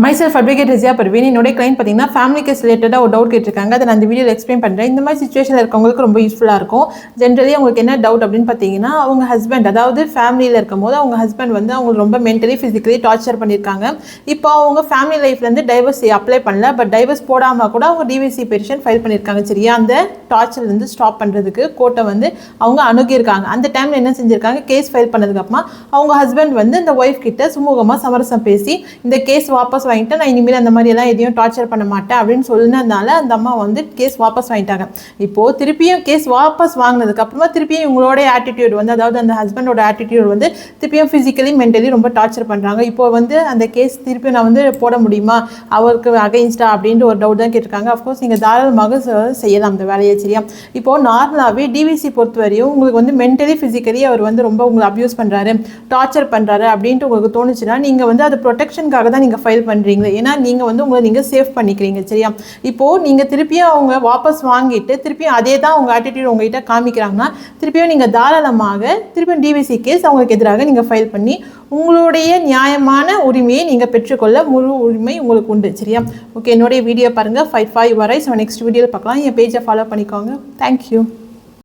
myself advocate Rizia Parveen என்னோட client பார்த்தீங்கன்னா family case ரிலேட்டடாக ஒரு டவுட் கேட்டிருக்காங்க. அதை நான் இந்த வீடியோவில் எக்ஸ்பிளைன் பண்ணுறேன். இந்த மாதிரி சுச்சுவேஷனில் இருக்கவங்களுக்கு ரொம்ப யூஸ்ஃபுல்லாக இருக்கும். ஜென்ரலி அவங்களுக்கு என்ன டவுட் அப்படின்னு பார்த்தீங்கன்னா, அவங்க ஹஸ்பண்ட், அதாவது ஃபேமிலியில் இருக்கும் போது அவங்க ஹஸ்பண்ட் வந்து அவங்க ரொம்ப மென்டலி ஃபிசிக்கலி டார்ச்சர் பண்ணியிருக்காங்க. இப்போ அவங்க ஃபேமிலி லைஃப்லேருந்து டைவர்ஸ் அப்ளை பண்ணல, பட் டைவர்ஸ் போடாமல் கூட அவங்க டிவிசி பெட்டிஷன் ஃபைல் பண்ணியிருக்காங்க. சரியா, அந்த டார்ச்சர்லேருந்து ஸ்டாப் பண்ணுறதுக்கு கோர்ட்டை வந்து அவங்க அணுகியிருக்காங்க. அந்த டைமில் என்ன செஞ்சுருக்காங்க, கேஸ் ஃபைல் பண்ணதுக்கப்புறமா அவங்க ஹஸ்பண்ட் வந்து இந்த ஒய்ஃப் கிட்ட சுமூகமாக சமரசம் பேசி இந்த கேஸ் வாபஸ் வாங்கிட்டு நான் இனிமேல் அந்த மாதிரி எல்லாம் எதையும் டார்ச்சர் பண்ண மாட்டேன் அப்படின்னு சொன்னதுனால அந்த அம்மா வந்து கேஸ் வாபஸ் வாங்கிட்டாங்க. இப்போது திருப்பியும் கேஸ் வாபஸ் வாங்கினதுக்கு அப்புறமா திருப்பியும் இவங்களோட ஆட்டிடியூட் வந்து, அதாவது அந்த ஹஸ்பண்டோட ஆட்டிடியூட் வந்து திருப்பியும் ஃபிசிக்கலி மென்டலி ரொம்ப டார்ச்சர் பண்ணுறாங்க. இப்போ வந்து அந்த கேஸ் திருப்பியும் நான் வந்து போட முடியுமா அவருக்கு அகைன்ஸ்டா அப்படின்ட்டு ஒரு டவுட் தான் கேட்டிருக்காங்க. அஃப்கோர்ஸ் நீங்கள் தாராளமாக செய்யலாம் அந்த வேலையை. சரியா, இப்போது நார்மலாகவே டிவிசி பொறுத்தவரையும் உங்களுக்கு வந்து மென்டலி ஃபிசிக்கலி அவர் வந்து ரொம்ப உங்களை அப்யூஸ் பண்ணுறாரு, டார்ச்சர் பண்ணுறாரு அப்படின்ட்டு உங்களுக்கு தோணுச்சுன்னா நீங்கள் வந்து அது ப்ரொடெக்ஷனுக்காக தான் நீங்கள் ஃபைல் பண்ணுறீங்க. ஏன்னா நீங்கள் வந்து உங்களை நீங்கள் சேஃப் பண்ணிக்கிறீங்க. சரியா, இப்போது நீங்கள் திருப்பியும் அவங்க வாபஸ் வாங்கிட்டு திருப்பியும் அதே தான் உங்கள் ஆட்டிடியூட் உங்கள்கிட்ட காமிக்கிறாங்கன்னா திருப்பியும் நீங்கள் தாராளமாக திருப்பியும் டிவிசி கேஸ் அவங்களுக்கு எதிராக நீங்கள் ஃபைல் பண்ணி உங்களுடைய நியாயமான உரிமையை நீங்கள் பெற்றுக்கொள்ள முழு உரிமை உங்களுக்கு உண்டு. சரியா, ஓகே, என்னுடைய வீடியோ பாருங்கள், fight for your rights. Next வீடியோவில் பார்க்கலாம். என் பேஜை ஃபாலோ பண்ணிக்கோங்க. தேங்க்யூ.